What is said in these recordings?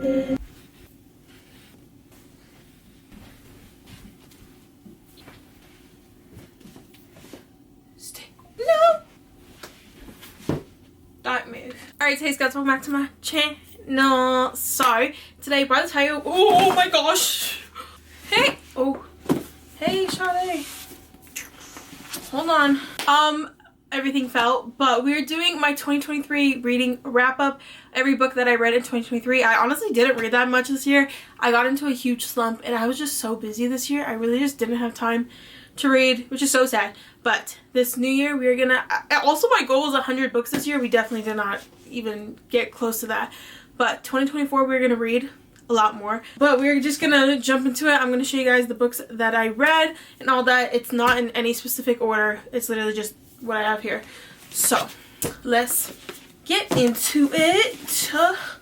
Stay. No! Don't move. Alright, today's guys, welcome back to my channel. So, today by the title, oh my gosh! Hey! Oh. Hey, Sade. Hold on. Everything fell, but we're doing my 2023 reading wrap up. Every book that I read in 2023. I honestly didn't read that much this year. I got into a huge slump and I was just so busy this year. I really just didn't have time to read, which is so sad. But this new year we're gonna, also my goal was 100 books this year. We definitely did not even get close to that. But 2024 we're gonna read a lot more, but we're just gonna jump into it. I'm gonna show you guys the books that I read and all that. It's not in any specific order. It's literally just what I have here. So let's get into it.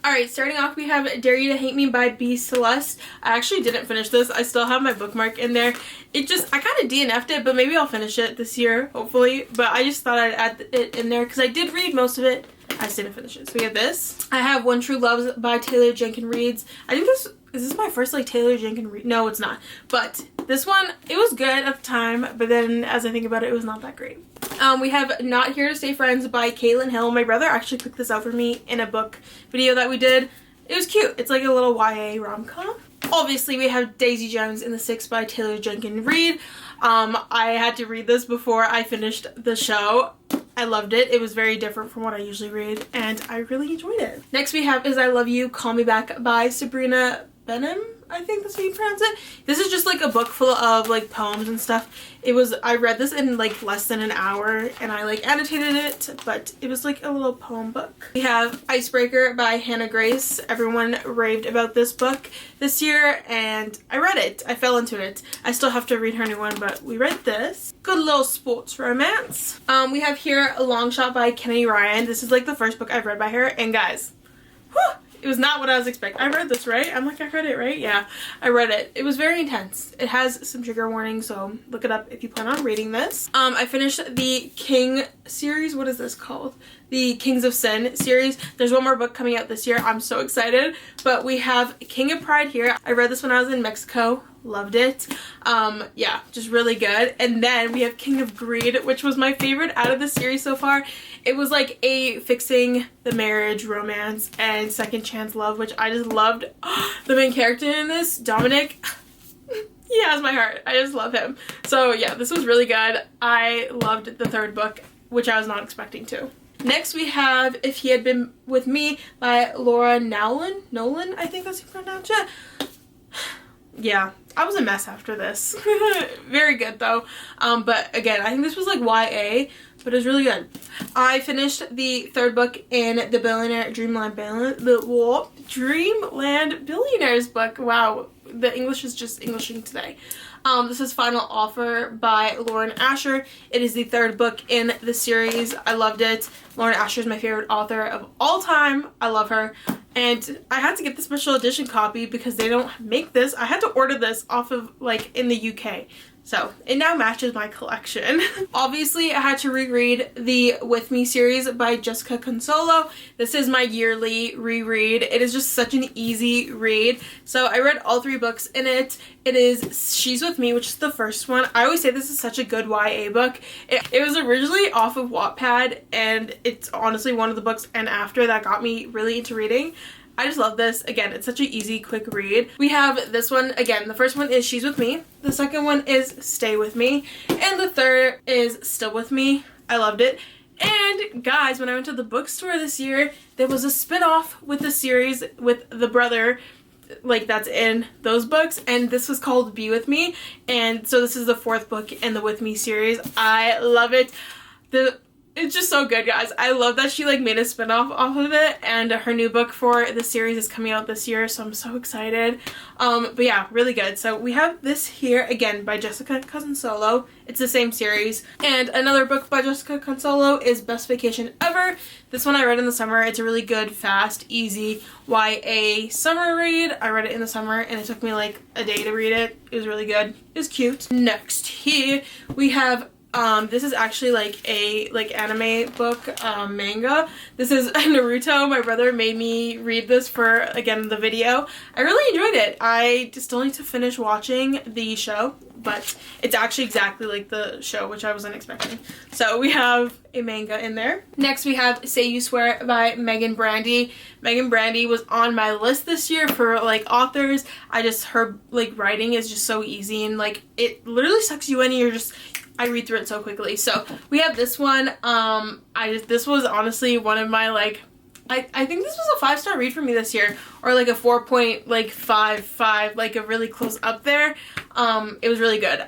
Alright, starting off we have Dare You to Hate Me by B. Celeste. I actually didn't finish this. I still have my bookmark in there. I kind of DNF'd it, but maybe I'll finish it this year, hopefully. But I just thought I'd add it in there because I did read most of it. I just didn't finish it. So we have this. I have One True Loves by Taylor Jenkins Reid. I think is this my first like Taylor Jenkins Reid? No, it's not. But this one, it was good at the time, but then as I think about it, it was not that great. We have Not Here to Stay Friends by Caitlin Hill. My brother actually picked this out for me in a book video that we did. It was cute. It's like a little YA rom-com. Obviously, we have Daisy Jones and the Six by Taylor Jenkins Reid. I had to read this before I finished the show. I loved it. It was very different from what I usually read, and I really enjoyed it. Next we have Is I Love You, Call Me Back by Sabrina Benham. I think that's how you pronounce it. This is just like a book full of like poems and stuff. I read this in like less than an hour and I like annotated it, but it was like a little poem book. We have Icebreaker by Hannah Grace. Everyone raved about this book this year and I read it. I fell into it. I still have to read her new one, but we read this. Good little sports romance. We have here A Long Shot by Kennedy Ryan. This is like the first book I've read by her, and guys, whew, it was not what I was expecting. I read this, right? I'm like, I read it, right? Yeah, I read it. It was very intense. It has some trigger warnings, so look it up if you plan on reading this. I finished the King series. What is this called? The Kings of Sin series. There's one more book coming out this year. I'm so excited. But we have King of Pride here. I read this when I was in Mexico. Loved it. Yeah, just really good. And then we have King of Greed, which was my favorite out of the series so far. It was like a fixing the marriage, romance, and second chance love, which I just loved. The main character in this, Dominic, he has my heart. I just love him. So yeah, this was really good. I loved the third book, which I was not expecting to. Next we have If He Had Been With Me by Laura Nolan, I think that's how you pronounce it. Yeah, I was a mess after this. Very good though. But again, I think this was like YA, but it was really good. I finished the third book in the Dreamland Billionaires book. Wow, the English is just Englishing today. This is Final Offer by Lauren Asher. It is the third book in the series. I loved it. Lauren Asher is my favorite author of all time. I love her. And I had to get the special edition copy because they don't make this. I had to order this off of like in the UK. So it now matches my collection. Obviously, I had to reread the With Me series by Jessica Consolo. This is my yearly reread. It is just such an easy read. So I read all three books in it. It is She's With Me, which is the first one. I always say this is such a good YA book. It was originally off of Wattpad, and it's honestly one of the books and after that got me really into reading. I just love this. Again, it's such an easy, quick read. We have this one. Again, the first one is She's With Me. The second one is Stay With Me. And the third is Still With Me. I loved it. And guys, when I went to the bookstore this year, there was a spin-off with the series with the brother like that's in those books, and this was called Be With Me. And so this is the fourth book in the With Me series. I love it. It's just so good, guys. I love that she like made a spin-off off of it, and her new book for the series is coming out this year, so I'm so excited. But yeah, really good. So we have this here again by Jessica Consolo. It's the same series. And another book by Jessica Consolo is Best Vacation Ever. This one I read in the summer. It's a really good, fast, easy YA summer read. I read it in the summer and it took me like a day to read it. It was really good. It was cute. Next here we have This is actually like a anime book, manga. This is Naruto. My brother made me read this for, again, the video. I really enjoyed it. I still need to finish watching the show, but it's actually exactly like the show, which I wasn't expecting. So we have a manga in there. Next we have Say You Swear by Megan Brandy. Megan Brandy was on my list this year for like authors. Her like writing is just so easy, and like it literally sucks you in, and I read through it so quickly. So we have this one. This was honestly one of my like, I think this was a 5-star read for me this year, or like a 4.55, like a really close up there. It was really good.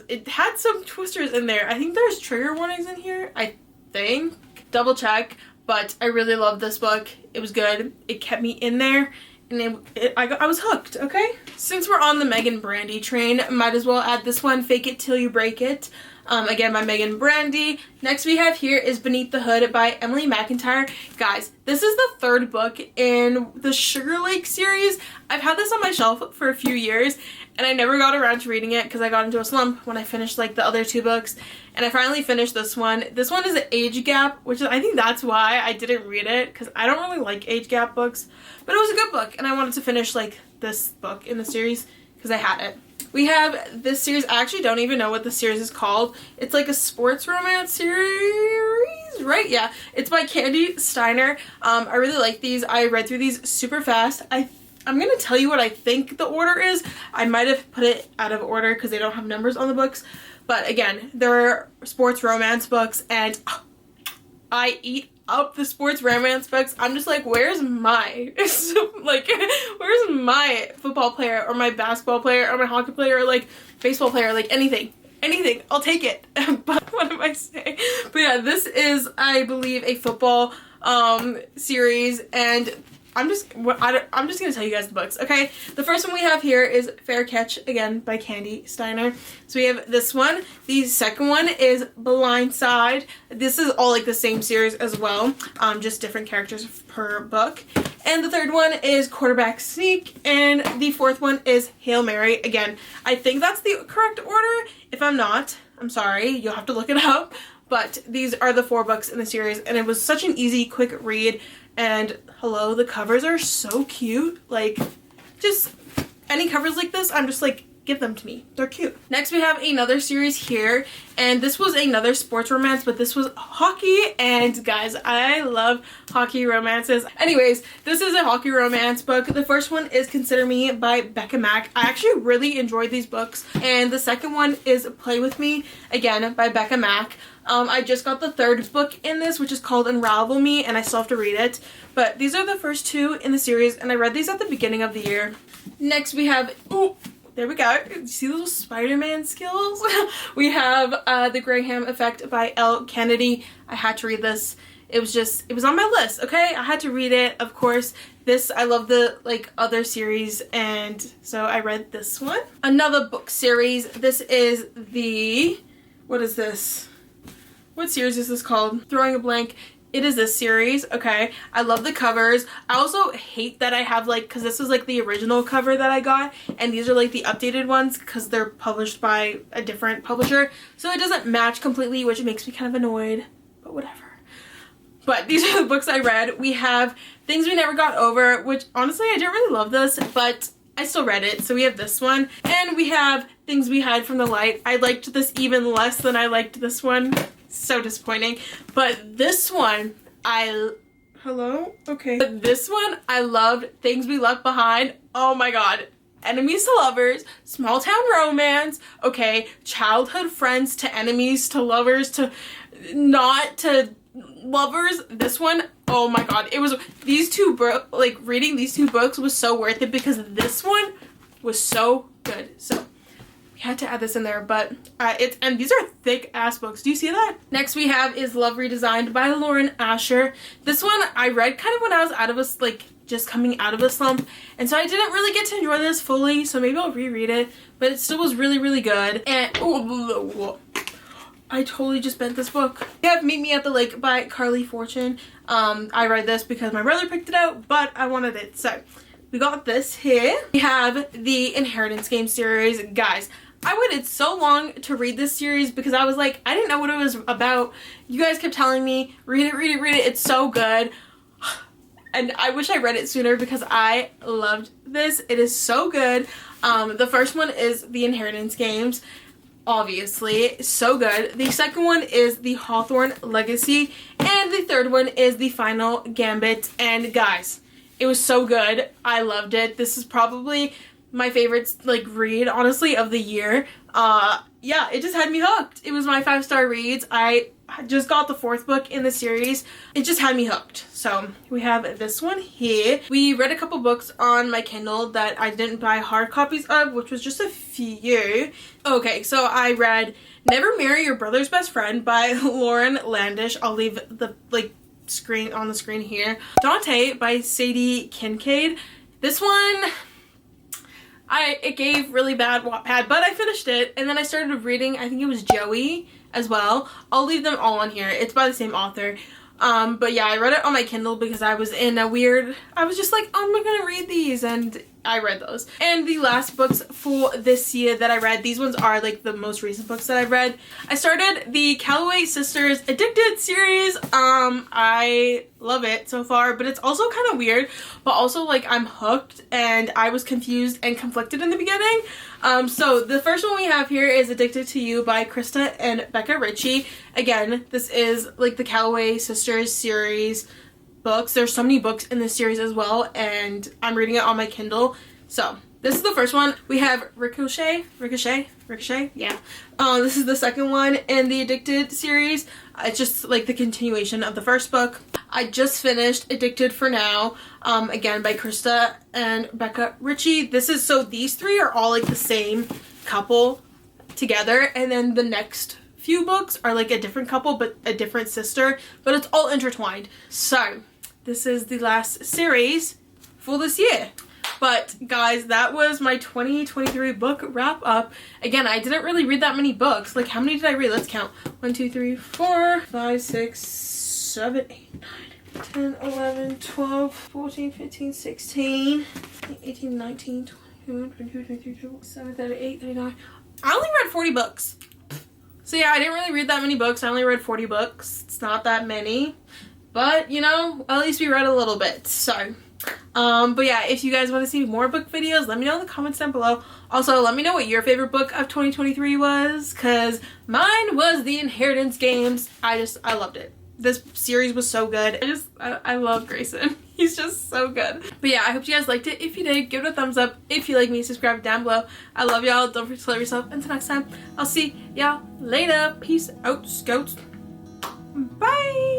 It had some twisters in there. I think there's trigger warnings in here, I think. Double check, but I really loved this book. It was good. It kept me in there, and I was hooked, okay? Since we're on the Megan Brandy train, might as well add this one, Fake It Till You Break It. Again, by Megan Brandy. Next we have here is Beneath the Hood by Emily McIntyre. Guys, this is the 3rd book in the Sugar Lake series. I've had this on my shelf for a few years, and I never got around to reading it because I got into a slump when I finished like the other 2 books, and I finally finished this one. This one is an age gap, which I think that's why I didn't read it, because I don't really like age gap books, but it was a good book, and I wanted to finish like this book in the series because I had it. We have this series. I actually don't even know what the series is called. It's like a sports romance series, right? Yeah. It's by Candy Steiner. I really like these. I read through these super fast. I'm going to tell you what I think the order is. I might have put it out of order because they don't have numbers on the books. But again, they're sports romance books, and I eat up the sports romance books. I'm just like, where's my where's my football player, or my basketball player, or my hockey player, or like baseball player, like anything, I'll take it. But what am I saying? But yeah, this is, I believe, a football series, and I'm just gonna tell you guys the books, okay? The first one we have here is Fair Catch, again by Candy Steiner. So we have this one. The second one is Blindside. This is all like the same series as well, just different characters per book. And the third one is Quarterback Sneak, and the fourth one is Hail Mary. Again, I think that's the correct order. If I'm not, I'm sorry, you'll have to look it up. But these are the 4 books in the series, and it was such an easy, quick read. And hello, the covers are so cute. Like, just any covers like this, I'm just like, give them to me. They're cute. Next we have another series here, and this was another sports romance, but this was hockey, and guys, I love hockey romances. Anyways, this is a hockey romance book. The first one is Consider Me by Becca Mack. I actually really enjoyed these books, and the second one is Play With Me, again by Becca Mack. I just got the 3rd book in this, which is called Unravel Me, and I still have to read it. But these are the first 2 in the series, and I read these at the beginning of the year. Next we have, ooh, there we go. See those Spider-Man skills? We have The Graham Effect by Elle Kennedy. I had to read this. It was on my list, okay? I had to read it, of course. I love the like other series, and so I read this one. Another book series. This is what is this? What series is this called? Throwing a blank. It is this series, okay? I love the covers. I also hate that I have like, because this is like the original cover that I got, and these are like the updated ones because they're published by a different publisher. So it doesn't match completely, which makes me kind of annoyed, but whatever. But these are the books I read. We have Things We Never Got Over, which honestly I didn't really love this, but I still read it. So we have this one, and we have Things We Hide from the Light. I liked this even less than I liked this one. So disappointing. But this one, hello? Okay. But this one, I loved. Things We Left Behind. Oh my god. Enemies to lovers, small town romance, okay, childhood friends to enemies to lovers to not to lovers. This one, oh my god, it was reading these 2 books was so worth it because this one was so good. So had to add this in there, but and these are thick ass books. Do you see that? Next we have is Love Redesigned by Lauren Asher. This one I read kind of when I was out of a just coming out of a slump, and so I didn't really get to enjoy this fully, so maybe I'll reread it, but it still was really, really good. And I totally just bent this book. We have Meet Me at the Lake by Carly Fortune. I read this because my brother picked it out, but I wanted it, so we got this here. We have the Inheritance Game series. Guys, I waited so long to read this series because I was like, I didn't know what it was about. You guys kept telling me, read it, read it, read it. It's so good. And I wish I read it sooner because I loved this. It is so good. The first one is The Inheritance Games. Obviously, so good. The second one is The Hawthorne Legacy. And the third one is The Final Gambit. And guys, it was so good. I loved it. This is probably my favorite like read, honestly, of the year. Yeah, it just had me hooked. It was my 5-star reads. I just got the 4th book in the series. It just had me hooked. So we have this one here. We read a couple books on my Kindle that I didn't buy hard copies of, which was just a few. Okay, so I read Never Marry Your Brother's Best Friend by Lauren Landish. I'll leave the screen on the screen here. Dante by Sadie Kincaid. This one it gave really bad Wattpad, but I finished it, and then I started reading, I think it was Joey as well. I'll leave them all on here. It's by the same author. But yeah, I read it on my Kindle because I was in a weird, I was just like, oh, am I gonna read these? And I read those. And the last books for this year that I read, these ones are like the most recent books that I've read. I started the Calloway Sisters Addicted series. I love it so far, but it's also kind of weird, but also like I'm hooked, and I was confused and conflicted in the beginning. So the first one we have here is Addicted to You by Krista and Becca Ritchie. Again, this is like the Calloway Sisters series books. There's so many books in this series as well, and I'm reading it on my Kindle. So this is the first one. We have Ricochet, yeah. This is the second one in the Addicted series. It's just like the continuation of the first book. I just finished Addicted for Now, again by Krista and Becca Ritchie. So these three are all like the same couple together, and then the next few books are like a different couple but a different sister, but it's all intertwined. So this is the last series for this year. But guys, that was my 2023 book wrap up. Again, I didn't really read that many books. Like, how many did I read? Let's count. 1, 2, 3, 4, 5, 6, 7, 8, 9, 10, 11, 12, 14, 15, 16, 18, 19, 20, 22, 23, 27, 38, 39. I only read 40 books. So yeah, I didn't really read that many books. I only read 40 books. It's not that many. But, you know, at least we read a little bit. So, but yeah, if you guys want to see more book videos, let me know in the comments down below. Also, let me know what your favorite book of 2023 was, because mine was The Inheritance Games. I loved it. This series was so good. I love Grayson. He's just so good. But yeah, I hope you guys liked it. If you did, give it a thumbs up. If you like me, subscribe down below. I love y'all. Don't forget to love yourself. Until next time, I'll see y'all later. Peace out, scouts. Bye.